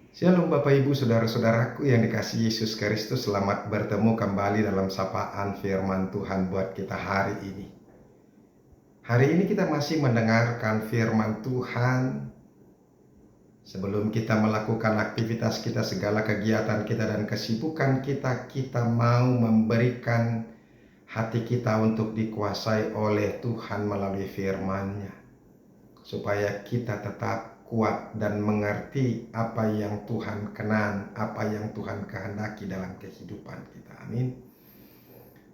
Shalom Bapak Ibu Saudara-saudaraku yang dikasihi Yesus Kristus. Selamat bertemu kembali dalam sapaan firman Tuhan buat kita hari ini. Hari ini kita masih mendengarkan firman Tuhan. Sebelum kita melakukan aktivitas kita, segala kegiatan kita dan kesibukan kita, kita mau memberikan hati kita untuk dikuasai oleh Tuhan melalui firman-Nya, supaya kita tetap kuat dan mengerti apa yang Tuhan kenan, apa yang Tuhan kehendaki dalam kehidupan kita. Amin.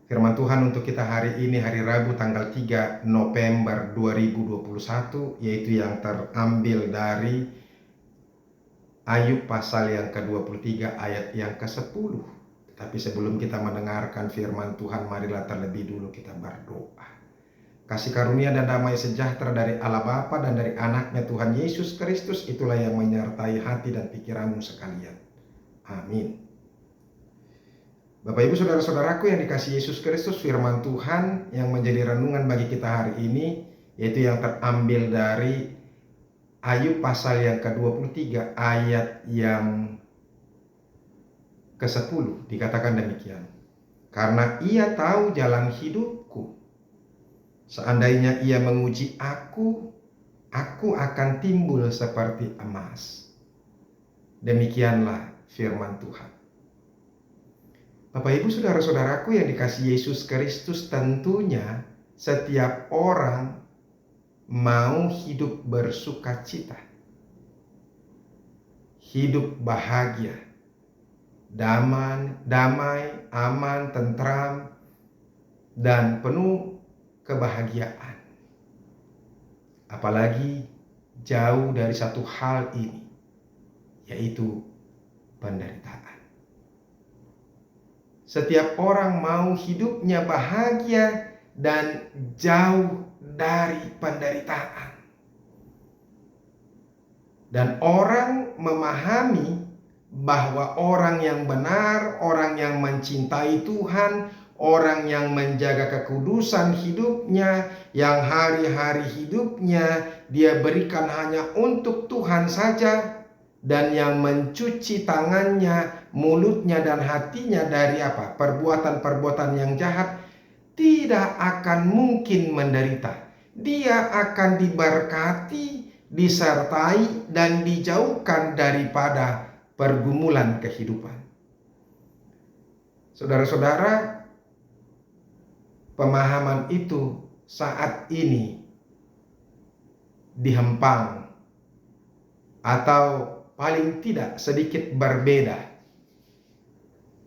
Firman Tuhan untuk kita hari ini, hari Rabu tanggal 3 November 2021, yaitu yang terambil dari Ayub pasal yang ke-23 ayat yang ke-10. Tapi sebelum kita mendengarkan firman Tuhan, marilah terlebih dulu kita berdoa. Kasih karunia dan damai sejahtera dari Allah Bapa dan dari anaknya Tuhan Yesus Kristus, itulah yang menyertai hati dan pikiranmu sekalian. Amin. Bapak Ibu Saudara-saudaraku yang dikasihi Yesus Kristus, firman Tuhan yang menjadi renungan bagi kita hari ini, yaitu yang terambil dari Ayub pasal yang ke-23 ayat yang ke-10. Dikatakan demikian. Karena ia tahu jalan hidupku, seandainya ia menguji aku akan timbul seperti emas. Demikianlah firman Tuhan. Bapak Ibu Saudara-saudaraku yang dikasihi Yesus Kristus, tentunya setiap orang mau hidup bersukacita, hidup bahagia, damai, aman, tentram, dan penuh kebahagiaan. Apalagi jauh dari satu hal ini, yaitu penderitaan. Setiap orang mau hidupnya bahagia dan jauh dari penderitaan. Dan orang memahami bahwa orang yang benar, orang yang mencintai Tuhan, orang yang menjaga kekudusan hidupnya, yang hari-hari hidupnya dia berikan hanya untuk Tuhan saja, dan yang mencuci tangannya, mulutnya dan hatinya dari perbuatan-perbuatan yang jahat, tidak akan mungkin menderita. Dia akan diberkati, disertai, dan dijauhkan daripada pergumulan kehidupan. Saudara-saudara, pemahaman itu saat ini dihempang atau paling tidak sedikit berbeda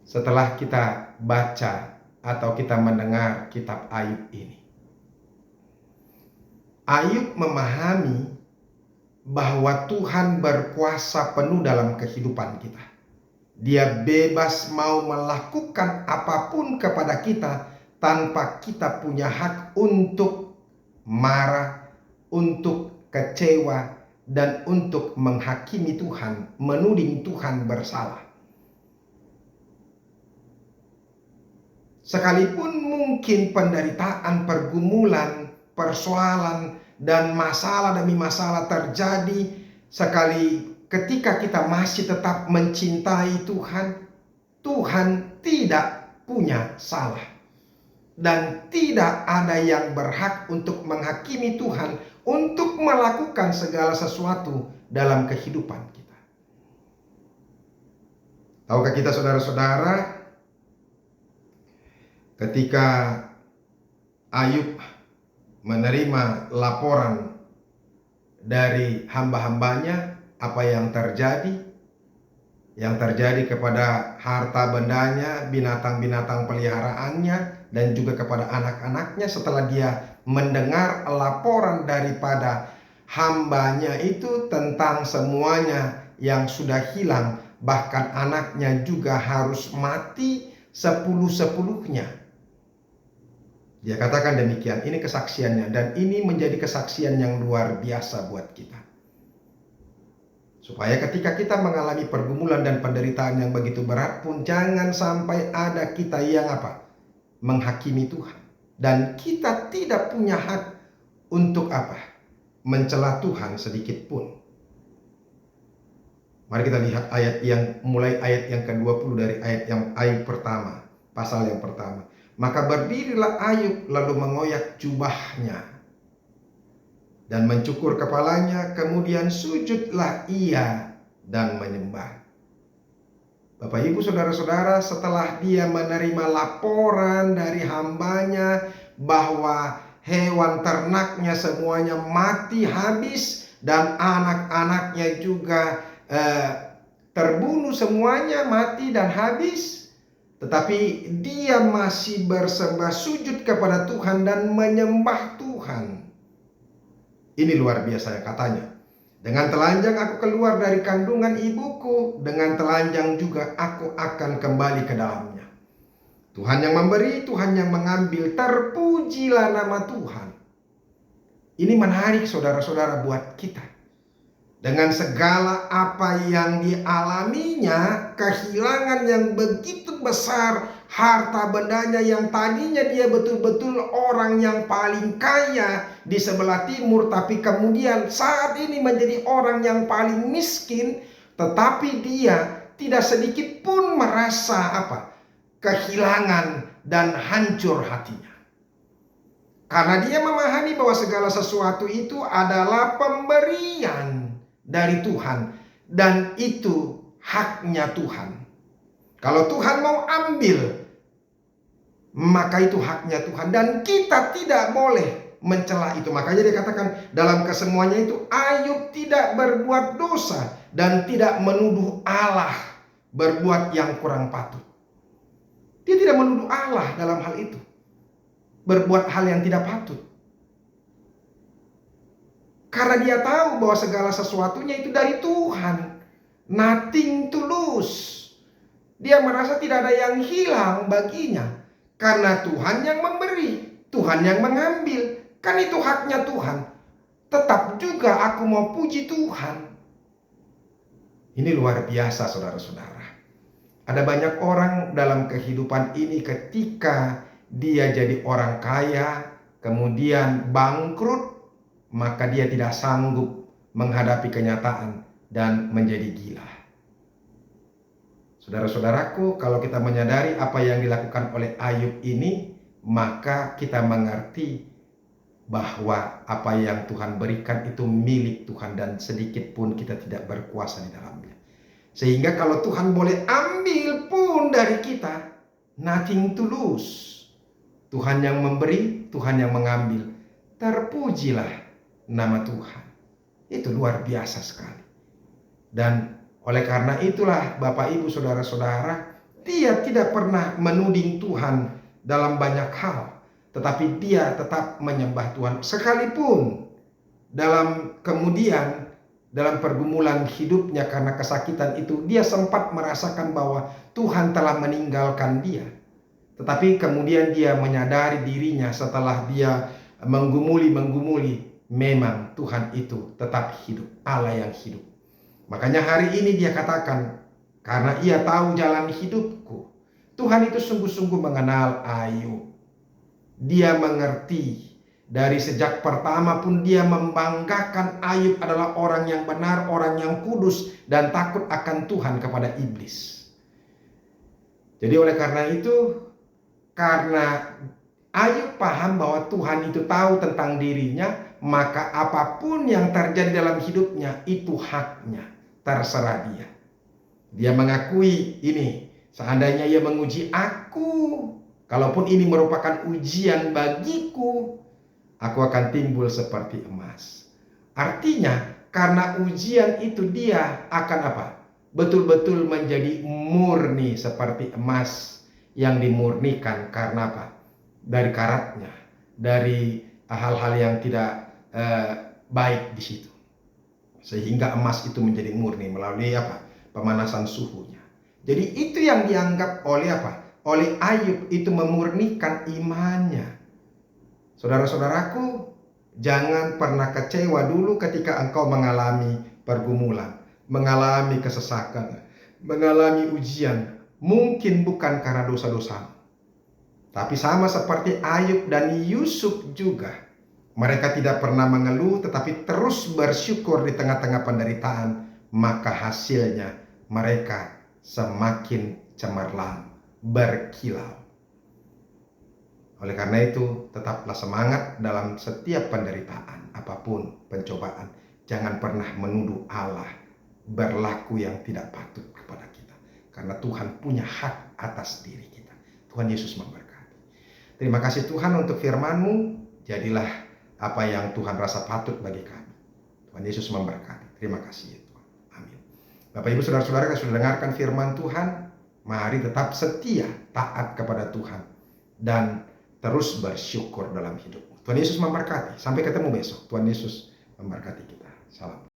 setelah kita baca atau kita mendengar kitab Ayub ini. Ayub memahami bahwa Tuhan berkuasa penuh dalam kehidupan kita. Dia bebas mau melakukan apapun kepada kita tanpa kita punya hak untuk marah, untuk kecewa, dan untuk menghakimi Tuhan, menuding Tuhan bersalah. Sekalipun mungkin penderitaan, pergumulan, persoalan, dan masalah demi masalah terjadi, sekali ketika kita masih tetap mencintai Tuhan, Tuhan tidak punya salah. Dan tidak ada yang berhak untuk menghakimi Tuhan untuk melakukan segala sesuatu dalam kehidupan kita. Tahukah kita saudara-saudara, ketika Ayub menerima laporan dari hamba-hambanya apa yang terjadi? Yang terjadi kepada harta bendanya, binatang-binatang peliharaannya, dan juga kepada anak-anaknya setelah dia mendengar laporan daripada hambanya itu tentang semuanya yang sudah hilang, bahkan anaknya juga harus mati 10-10-nya. Dia katakan demikian, ini kesaksiannya, dan ini menjadi kesaksian yang luar biasa buat kita. Supaya ketika kita mengalami pergumulan dan penderitaan yang begitu berat pun, jangan sampai ada kita yang menghakimi Tuhan. Dan kita tidak punya hak untuk mencela Tuhan sedikit pun. Mari kita lihat ayat yang ke-20 dari Ayub pertama, pasal yang pertama. Maka berdirilah Ayub lalu mengoyak jubahnya dan mencukur kepalanya, kemudian sujudlah ia dan menyembah. Bapak Ibu Saudara-saudara, setelah dia menerima laporan dari hambanya bahwa hewan ternaknya semuanya mati habis dan anak-anaknya juga terbunuh semuanya, mati dan habis, tetapi dia masih bersembah sujud kepada Tuhan dan menyembah Tuhan. Ini luar biasa, katanya. Dengan telanjang aku keluar dari kandungan ibuku, dengan telanjang juga aku akan kembali ke dalamnya. Tuhan yang memberi, Tuhan yang mengambil, terpujilah nama Tuhan. Ini menarik saudara-saudara buat kita. Dengan segala apa yang dialaminya, kehilangan yang begitu besar, harta bendanya yang tadinya dia betul-betul orang yang paling kaya di sebelah timur, tapi kemudian saat ini menjadi orang yang paling miskin, tetapi dia tidak sedikit pun merasa kehilangan dan hancur hatinya. Karena dia memahami bahwa segala sesuatu itu adalah pemberian dari Tuhan, dan itu haknya Tuhan. Kalau Tuhan mau ambil, maka itu haknya Tuhan, dan kita tidak boleh mencela itu. Makanya dia katakan dalam kesemuanya itu Ayub tidak berbuat dosa dan tidak menuduh Allah berbuat yang kurang patut. Dia tidak menuduh Allah dalam hal itu, berbuat hal yang tidak patut. Karena dia tahu bahwa segala sesuatunya itu dari Tuhan. Nothing to lose. Dia merasa tidak ada yang hilang baginya. Karena Tuhan yang memberi, Tuhan yang mengambil. Kan itu haknya Tuhan. Tetap juga aku mau puji Tuhan. Ini luar biasa saudara-saudara. Ada banyak orang dalam kehidupan ini ketika dia jadi orang kaya, kemudian bangkrut, maka dia tidak sanggup menghadapi kenyataan dan menjadi gila. Saudara-saudaraku, kalau kita menyadari apa yang dilakukan oleh Ayub ini, maka kita mengerti bahwa apa yang Tuhan berikan itu milik Tuhan dan sedikit pun kita tidak berkuasa di dalamnya. Sehingga kalau Tuhan boleh ambil pun dari kita, nothing to lose. Tuhan yang memberi, Tuhan yang mengambil. Terpujilah nama Tuhan. Itu luar biasa sekali. Dan oleh karena itulah Bapak Ibu Saudara-saudara, dia tidak pernah menuding Tuhan dalam banyak hal, tetapi dia tetap menyembah Tuhan. Sekalipun dalam pergumulan hidupnya karena kesakitan itu, dia sempat merasakan bahwa Tuhan telah meninggalkan dia. Tetapi kemudian dia menyadari dirinya setelah dia menggumuli, memang Tuhan itu tetap hidup, Allah yang hidup. Makanya hari ini dia katakan, karena ia tahu jalan hidupku. Tuhan itu sungguh-sungguh mengenal Ayub. Dia mengerti, dari sejak pertama pun dia membanggakan Ayub adalah orang yang benar, orang yang kudus, dan takut akan Tuhan kepada iblis. Jadi oleh karena itu, karena Ayub paham bahwa Tuhan itu tahu tentang dirinya, maka apapun yang terjadi dalam hidupnya itu haknya, terserah dia. Dia mengakui ini, seandainya ia menguji aku, kalaupun ini merupakan ujian bagiku, aku akan timbul seperti emas. Artinya karena ujian itu dia akan betul-betul menjadi murni seperti emas yang dimurnikan karena dari karatnya, dari hal-hal yang tidak baik di situ, sehingga emas itu menjadi murni melalui pemanasan suhunya. Jadi itu yang dianggap oleh oleh Ayub, itu memurnikan imannya. Saudara-saudaraku, jangan pernah kecewa dulu ketika engkau mengalami pergumulan, mengalami kesesakan, mengalami ujian. Mungkin bukan karena dosa-dosa, tapi sama seperti Ayub dan Yusuf juga. Mereka tidak pernah mengeluh, tetapi terus bersyukur di tengah-tengah penderitaan. maka hasilnya mereka semakin cemerlang, berkilau. Oleh karena itu, tetaplah semangat dalam setiap penderitaan, apapun pencobaan. Jangan pernah menuduh Allah berlaku yang tidak patut kepada kita. Karena Tuhan punya hak atas diri kita. Tuhan Yesus memberkati. Terima kasih Tuhan untuk firman-Mu. Jadilah apa yang Tuhan rasa patut bagi kami. Tuhan Yesus memberkati. Terima kasih ya Tuhan. Amin. Bapak Ibu Saudara-saudara yang sudah dengarkan firman Tuhan, mari tetap setia, taat kepada Tuhan. Dan terus bersyukur dalam hidupmu. Tuhan Yesus memberkati. Sampai ketemu besok. Tuhan Yesus memberkati kita. Salam.